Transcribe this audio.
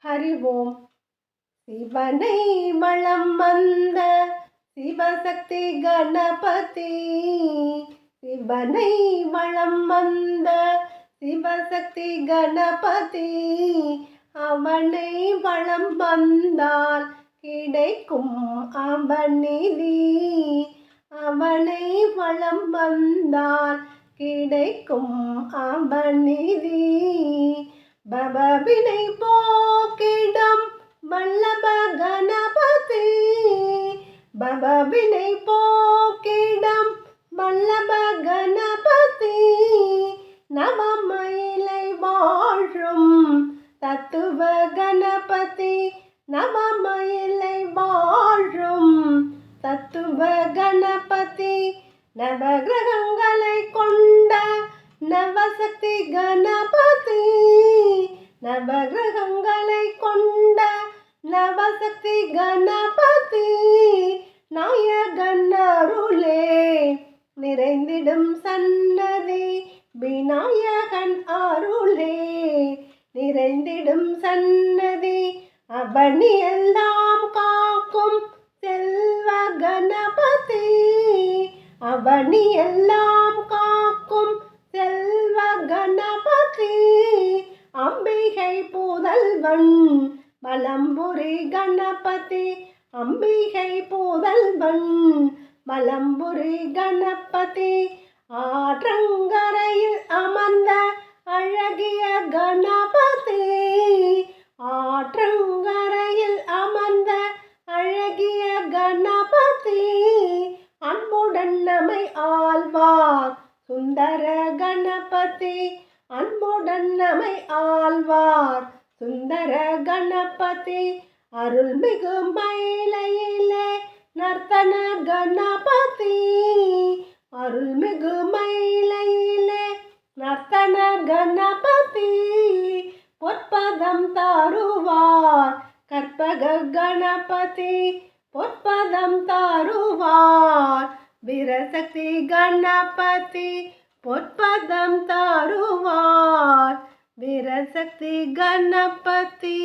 அறிவோம். சிவனை வளம் வந்த சிவசக்தி கணபதி, சிவனை வளம் வந்த சிவசக்தி கணபதி, அவனை வளம் வந்தால் கிடைக்கும் அவனிதி, அவனை வளம் வந்தால் கிடைக்கும் அவனிதி. பவவினை போக்கிடம் வல்லப கணபதி, பவவினை போக்கிடம் வல்லப கணபதி, நவமயிலை வாழும் தத்துவ கணபதி, நவமயிலை வாழும் தத்துவ கணபதி, நவகிரகங்களை கொண்ட நவசக்தி கணபதி, நவகிரகங்களை கொண்ட நவசக்தி கணபதி, நாயகன் அருளே நிறைந்திடும் சன்னதி, விநாயகன் அருளே நிறைந்திடும் சன்னதி, அவனி எல்லாம் காக்கும் செல்வ கணபதி, அவனி எல்லாம் காக்கும் செல்வ கணபதி, அம்பிகை புதல்வன் வலம்புரி கணபதி, அம்பிகை புதல்வன் வலம்புரி கணபதி, ஆற்றங்கரையில் அமர்ந்த அழகிய கணபதி, ஆற்றங்கரையில் அமர்ந்த அழகிய கணபதி, அன்புடன் நம்மை ஆழ்வார் சுந்தர கணபதி, அன்புடன் நம்மை ஆழ்வார் சுந்தர கணபதி, அருள்மிகு மயிலையிலே நர்த்தன கணபதி, அருள்மிகு மயிலையிலே நர்த்தன கணபதி, பொற்பதம் தாருவார் கற்பக கணபதி, பொற்பதம் தாருவார் வீரசக்தி கணபதி, பொற்பதம் தாருவார் வீரசக்தி கணபதி.